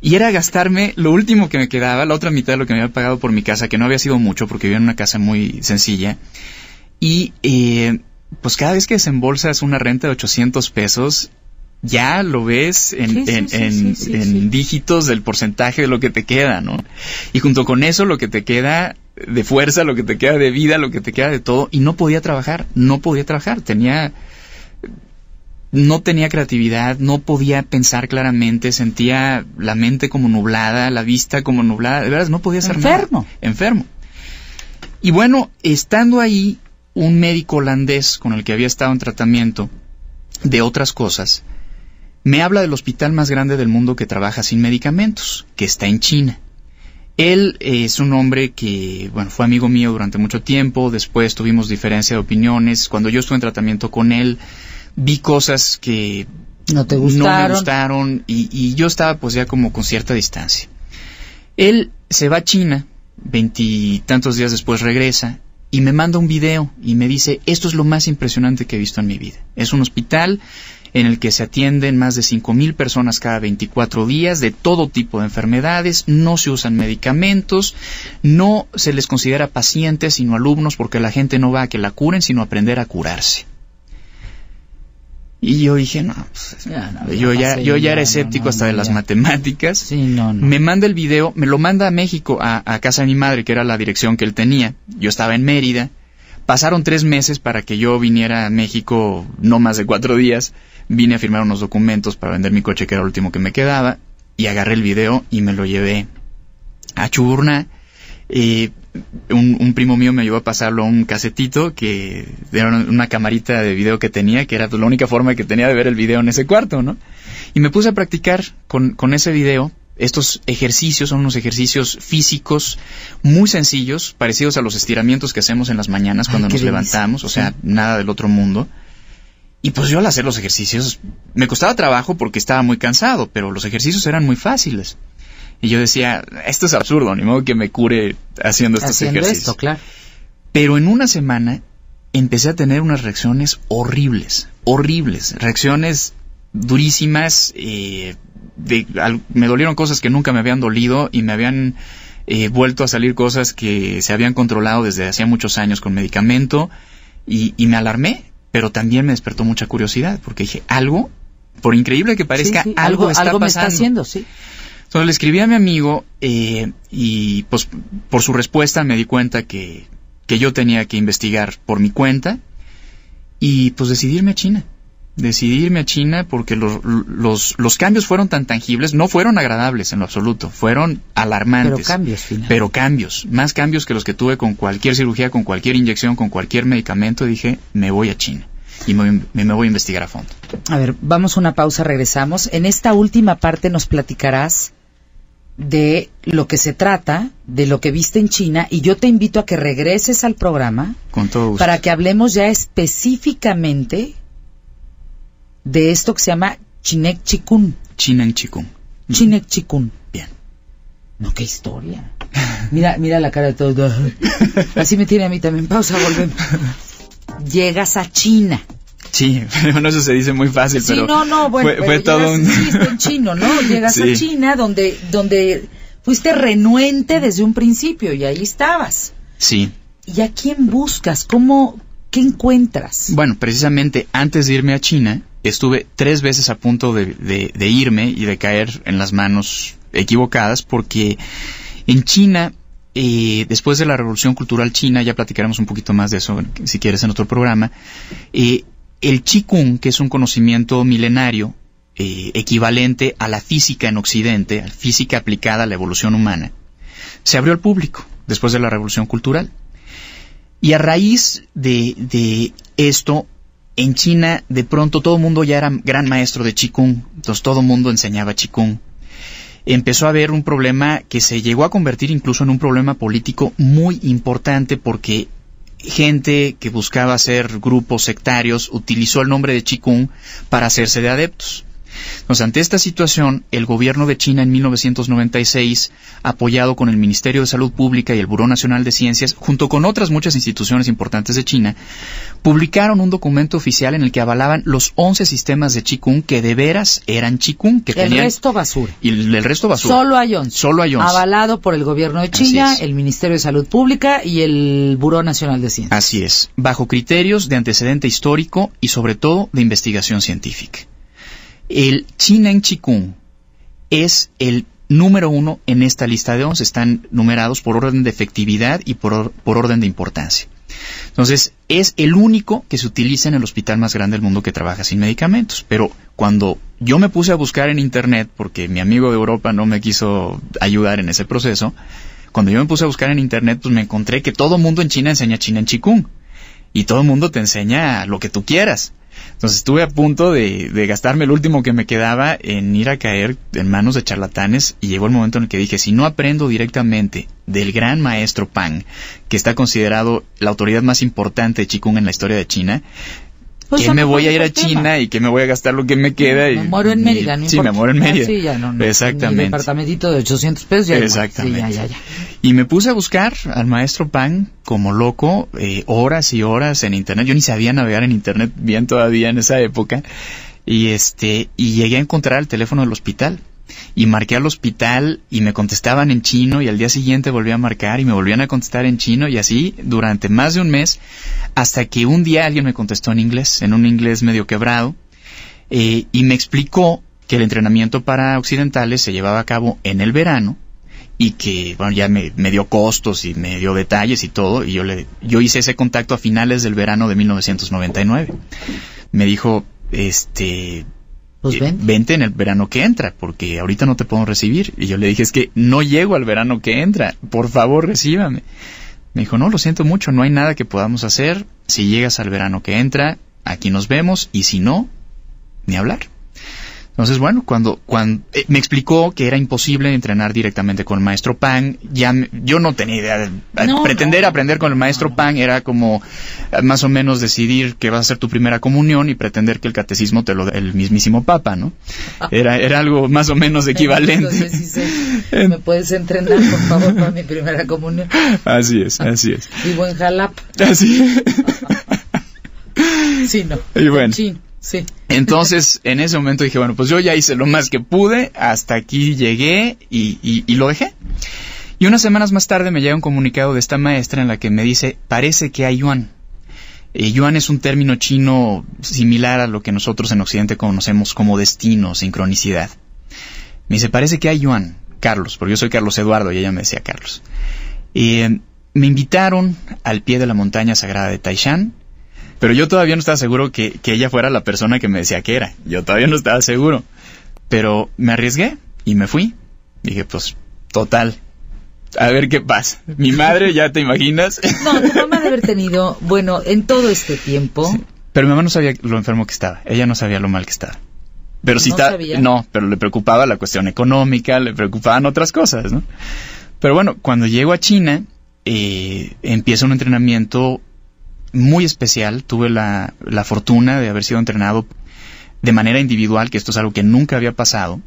Y era gastarme lo último que me quedaba, la otra mitad de lo que me había pagado por mi casa, que no había sido mucho porque vivía en una casa muy sencilla, Y pues cada vez que desembolsas una renta de 800 pesos, ya lo ves en dígitos del porcentaje de lo que te queda, ¿no? Y junto con eso lo que te queda de fuerza, lo que te queda de vida, lo que te queda de todo, y no podía trabajar, no tenía creatividad, no podía pensar claramente, sentía la mente como nublada, la vista como nublada, de verdad no podía hacer nada. Enfermo. Y bueno, estando ahí, un médico holandés con el que había estado en tratamiento de otras cosas, me habla del hospital más grande del mundo que trabaja sin medicamentos, que está en China. Él es un hombre que, bueno, fue amigo mío durante mucho tiempo, después tuvimos diferencia de opiniones. Cuando yo estuve en tratamiento con él, vi cosas que no me gustaron y yo estaba pues ya como con cierta distancia. Él se va a China, 20 y tantos días después regresa y me manda un video y me dice, esto es lo más impresionante que he visto en mi vida. Es un hospital en el que se atienden más de 5,000 personas cada 24 días de todo tipo de enfermedades, no se usan medicamentos, no se les considera pacientes sino alumnos porque la gente no va a que la curen sino a aprender a curarse. Y yo dije, no, pues, yo ya era escéptico hasta de las matemáticas. Sí, no. Me manda el video, me lo manda a México, a casa de mi madre, que era la dirección que él tenía. Yo estaba en Mérida. Pasaron 3 meses para que yo viniera a México, no más de 4 días. Vine a firmar unos documentos para vender mi coche, que era el último que me quedaba. Y agarré el video y me lo llevé a Chuburná. Un primo mío me ayudó a pasarlo a un casetito, que era una camarita de video que tenía, que era pues, la única forma que tenía de ver el video en ese cuarto, ¿no? Y me puse a practicar con ese video. Estos ejercicios son unos ejercicios físicos muy sencillos, parecidos a los estiramientos que hacemos en las mañanas cuando nos levantamos, o sea, nada del otro mundo. Y pues yo al hacer los ejercicios me costaba trabajo porque estaba muy cansado, pero los ejercicios eran muy fáciles. Y yo decía, esto es absurdo, ni modo que me cure haciendo estos ejercicios. Esto, claro. Pero en una semana empecé a tener unas reacciones horribles, reacciones durísimas. Me dolieron cosas que nunca me habían dolido y me habían vuelto a salir cosas que se habían controlado desde hacía muchos años con medicamento y me alarmé, pero también me despertó mucha curiosidad porque dije, algo, por increíble que parezca, algo está pasando. Me está haciendo, sí. Entonces le escribí a mi amigo y pues por su respuesta me di cuenta que yo tenía que investigar por mi cuenta y pues decidí irme a China porque los cambios fueron tan tangibles, no fueron agradables en lo absoluto, fueron alarmantes. Pero cambios, más cambios que los que tuve con cualquier cirugía, con cualquier inyección, con cualquier medicamento. Dije, me voy a China y me voy a investigar a fondo. A ver, vamos a una pausa, regresamos. En esta última parte nos platicarás de lo que se trata, de lo que viste en China, y yo te invito a que regreses al programa con todo gusto, para que hablemos ya específicamente de esto que se llama Chinek Chikun. Chinek Chikun. Chinek Chikun. Bien. No, qué historia. Mira la cara de todos. Así me tiene a mí también. Pausa, volvemos. Llegas a China. Sí, bueno, eso se dice muy fácil, sí, pero fue todo un... Viste en chino, ¿no? Llegas a China, donde fuiste renuente desde un principio y ahí estabas. Sí. ¿Y a quién buscas? ¿Qué encuentras? Bueno, precisamente antes de irme a China, estuve 3 veces a punto de irme y de caer en las manos equivocadas, porque en China, después de la Revolución Cultural China, ya platicaremos un poquito más de eso, si quieres, en otro programa, el Qigong, que es un conocimiento milenario, equivalente a la física en Occidente, a la física aplicada a la evolución humana, se abrió al público después de la Revolución Cultural. Y a raíz de esto, en China, de pronto todo el mundo ya era gran maestro de Qigong, entonces todo el mundo enseñaba Qigong. Empezó a haber un problema que se llegó a convertir incluso en un problema político muy importante, porque gente que buscaba hacer grupos sectarios utilizó el nombre de Qigong para hacerse de adeptos. Entonces, ante esta situación, el gobierno de China en 1996, apoyado con el Ministerio de Salud Pública y el Buró Nacional de Ciencias, junto con otras muchas instituciones importantes de China, publicaron un documento oficial en el que avalaban los 11 sistemas de Qigong que de veras eran Qigong. Que el resto basura. Y el resto basura. Solo hay 11. Solo hay 11. Avalado por el gobierno de China, el Ministerio de Salud Pública y el Buró Nacional de Ciencias. Así es. Bajo criterios de antecedente histórico y sobre todo de investigación científica. El Chinen Qigong es el número 1 en esta lista de 11. Están numerados por orden de efectividad y por orden de importancia. Entonces, es el único que se utiliza en el hospital más grande del mundo que trabaja sin medicamentos. Pero cuando yo me puse a buscar en Internet, porque mi amigo de Europa no me quiso ayudar en ese proceso, cuando yo me puse a buscar en Internet, pues me encontré que todo mundo en China enseña Chinen Qigong. Y todo el mundo te enseña lo que tú quieras. Entonces estuve a punto de gastarme el último que me quedaba en ir a caer en manos de charlatanes, y llegó el momento en el que dije, si no aprendo directamente del gran maestro Pan, que está considerado la autoridad más importante de Qigong en la historia de China, pues ¿qué me voy a ir a China y qué me voy a gastar lo que me queda? Me muero en Mérida, no sí, importa. Me muero en Mérida. Sí, ya no, exactamente. Mi departamentito de 800 pesos ya. Exactamente. Sí, ya. Y me puse a buscar al maestro Pan como loco, horas y horas en Internet. Yo ni sabía navegar en Internet bien todavía en esa época. Y llegué a encontrar el teléfono del hospital. Y marqué al hospital y me contestaban en chino, y al día siguiente volví a marcar y me volvían a contestar en chino, y así durante más de un mes, hasta que un día alguien me contestó en inglés, en un inglés medio quebrado, y me explicó que el entrenamiento para occidentales se llevaba a cabo en el verano, y que bueno, ya me dio costos y me dio detalles y todo, y yo hice ese contacto a finales del verano de 1999. Me dijo, pues vente en el verano que entra, porque ahorita no te puedo recibir. Y yo le dije, es que no llego al verano que entra, por favor recíbame. Me dijo, no, lo siento mucho, no hay nada que podamos hacer. Si llegas al verano que entra, aquí nos vemos, y si no, ni hablar. Entonces, bueno, cuando me explicó que era imposible entrenar directamente con el maestro Pan, yo no tenía idea de pretender aprender con el maestro Pan. Era como más o menos decidir que vas a hacer tu primera comunión y pretender que el catecismo te lo dé el mismísimo Papa, ¿no? Era algo más o menos equivalente. ¿Me puedes entrenar, por favor, para mi primera comunión? Así es. Vivo en Jalapa. Así. Sí, no. Y bueno. Sí. Entonces, en ese momento dije, bueno, pues yo ya hice lo más que pude, hasta aquí llegué y lo dejé. Y unas semanas más tarde me llega un comunicado de esta maestra en la que me dice, parece que hay yuan. Yuan es un término chino similar a lo que nosotros en Occidente conocemos como destino, sincronicidad. Me dice, parece que hay yuan, Carlos, porque yo soy Carlos Eduardo y ella me decía Carlos. Me invitaron al pie de la montaña sagrada de Taishan. Pero yo todavía no estaba seguro que ella fuera la persona que me decía que era. Yo todavía no estaba seguro. Pero me arriesgué y me fui. Dije, pues, total, a ver qué pasa. Mi madre, ya te imaginas. No, tu mamá debe haber tenido, bueno, en todo este tiempo. Sí, pero mi mamá no sabía lo enfermo que estaba. Ella no sabía lo mal que estaba. Pero sí pero le preocupaba la cuestión económica, le preocupaban otras cosas, ¿no? Pero bueno, cuando llego a China, empieza un entrenamiento muy especial. Tuve la fortuna de haber sido entrenado de manera individual, que esto es algo que nunca había pasado.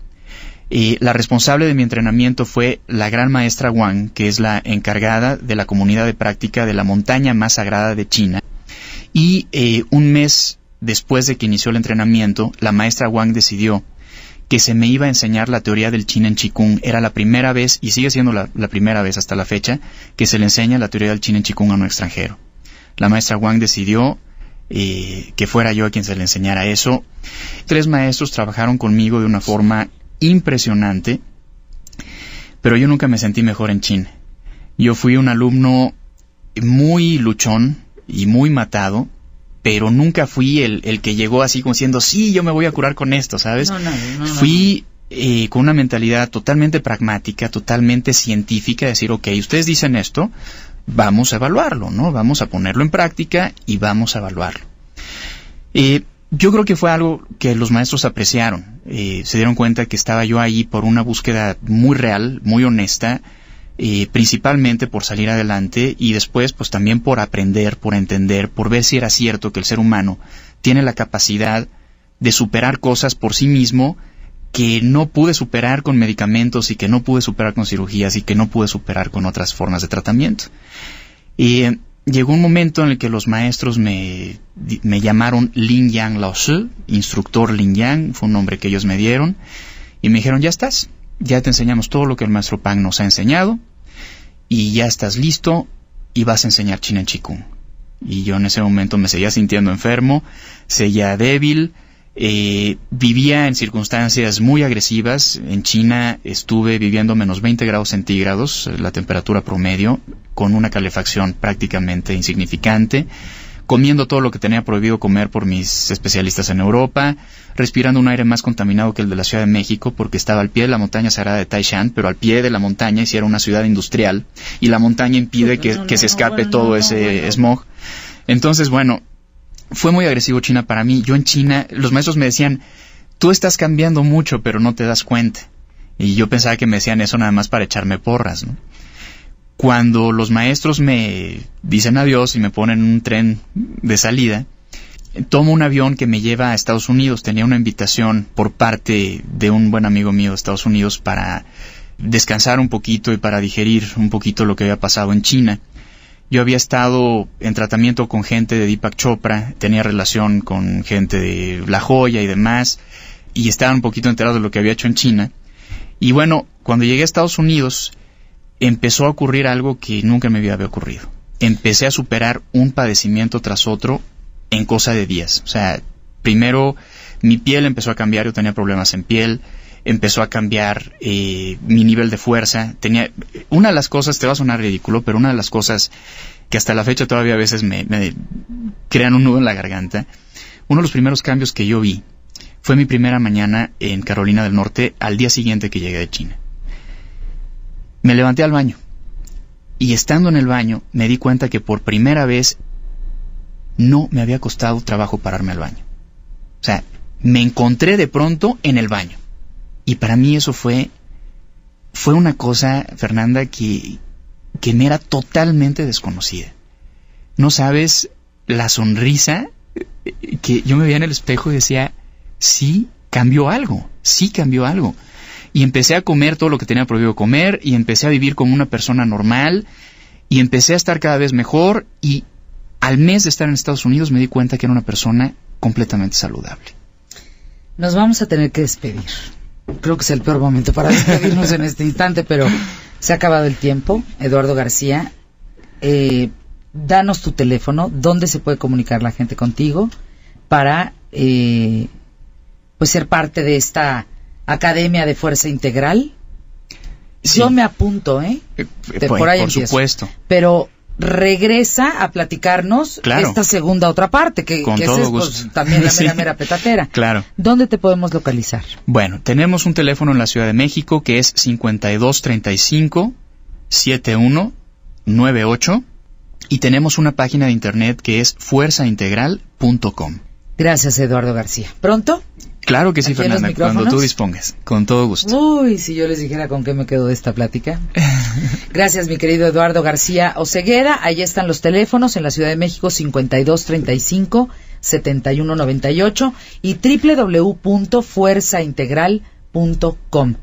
La responsable de mi entrenamiento fue la gran maestra Wang, que es la encargada de la comunidad de práctica de la montaña más sagrada de China. Y un mes después de que inició el entrenamiento, la maestra Wang decidió que se me iba a enseñar la teoría del Chinen Qigong. Era la primera vez, y sigue siendo la primera vez hasta la fecha, que se le enseña la teoría del Chinen Qigong a un extranjero. La maestra Wang decidió que fuera yo a quien se le enseñara eso. 3 maestros trabajaron conmigo de una forma impresionante, pero yo nunca me sentí mejor en China. Yo fui un alumno muy luchón y muy matado, pero nunca fui el que llegó así como diciendo, sí, yo me voy a curar con esto, ¿sabes? No. Fui con una mentalidad totalmente pragmática, totalmente científica, de decir, ok, ustedes dicen esto, vamos a evaluarlo, ¿no? Vamos a ponerlo en práctica y vamos a evaluarlo. Yo creo que fue algo que los maestros apreciaron. Se dieron cuenta que estaba yo ahí por una búsqueda muy real, muy honesta, principalmente por salir adelante, y después pues también por aprender, por entender, por ver si era cierto que el ser humano tiene la capacidad de superar cosas por sí mismo que no pude superar con medicamentos y que no pude superar con cirugías y que no pude superar con otras formas de tratamiento. Y llegó un momento en el que los maestros me llamaron Lin Yang Lao Shi, instructor Lin Yang, fue un nombre que ellos me dieron, y me dijeron, ya estás, ya te enseñamos todo lo que el maestro Pang nos ha enseñado, y ya estás listo, y vas a enseñar China en Qigong. Y yo en ese momento me seguía sintiendo enfermo, seguía débil, vivía en circunstancias muy agresivas. En China estuve viviendo menos 20 grados centígrados, la temperatura promedio, con una calefacción prácticamente insignificante, comiendo todo lo que tenía prohibido comer por mis especialistas en Europa, respirando un aire más contaminado que el de la Ciudad de México, porque estaba al pie de la montaña sagrada de Taishan, pero al pie de la montaña, y si era una ciudad industrial, y la montaña impide que se escape todo ese smog. Entonces, bueno, fue muy agresivo China para mí. Yo en China, los maestros me decían, tú estás cambiando mucho, pero no te das cuenta. Y yo pensaba que me decían eso nada más para echarme porras, ¿no? Cuando los maestros me dicen adiós y me ponen un tren de salida, tomo un avión que me lleva a Estados Unidos. Tenía una invitación por parte de un buen amigo mío de Estados Unidos para descansar un poquito y para digerir un poquito lo que había pasado en China. Yo había estado en tratamiento con gente de Deepak Chopra, tenía relación con gente de La Joya y demás, y estaba un poquito enterado de lo que había hecho en China. Y bueno, cuando llegué a Estados Unidos, empezó a ocurrir algo que nunca en mi vida había ocurrido. Empecé a superar un padecimiento tras otro en cosa de días. O sea, primero mi piel empezó a cambiar, yo tenía problemas en piel, empezó a cambiar mi nivel de fuerza. Tenía una de las cosas, te va a sonar ridículo, pero una de las cosas que hasta la fecha todavía a veces me crean un nudo en la garganta. Uno de los primeros cambios que yo vi fue mi primera mañana en Carolina del Norte, al día siguiente que llegué de China. Me levanté al baño y estando en el baño me di cuenta que por primera vez no me había costado trabajo pararme al baño. O sea, me encontré de pronto en el baño. Y para mí eso fue una cosa, Fernanda, que me era totalmente desconocida. No sabes la sonrisa que yo me veía en el espejo y decía, sí cambió algo. Y empecé a comer todo lo que tenía prohibido comer, y empecé a vivir como una persona normal, y empecé a estar cada vez mejor, y al mes de estar en Estados Unidos me di cuenta que era una persona completamente saludable. Nos vamos a tener que despedir. Creo que es el peor momento para despedirnos en este instante, pero se ha acabado el tiempo. Eduardo García, danos tu teléfono, dónde se puede comunicar la gente contigo para pues ser parte de esta Academia de Fuerza Integral. Sí. Yo me apunto, por ahí empiezo. Supuesto. Pero regresa a platicarnos esta segunda otra parte, que es pues, también la mera petatera. Claro. ¿Dónde te podemos localizar? Bueno, tenemos un teléfono en la Ciudad de México que es 5235-7198 y tenemos una página de internet que es fuerzaintegral.com. Gracias, Eduardo García. ¿Pronto? Claro que sí, Fernanda, cuando tú dispongas, con todo gusto. Uy, si yo les dijera con qué me quedo de esta plática. Gracias, mi querido Eduardo García Oseguera. Ahí están los teléfonos en la Ciudad de México, 5235-7198 y www.fuerzaintegral.com.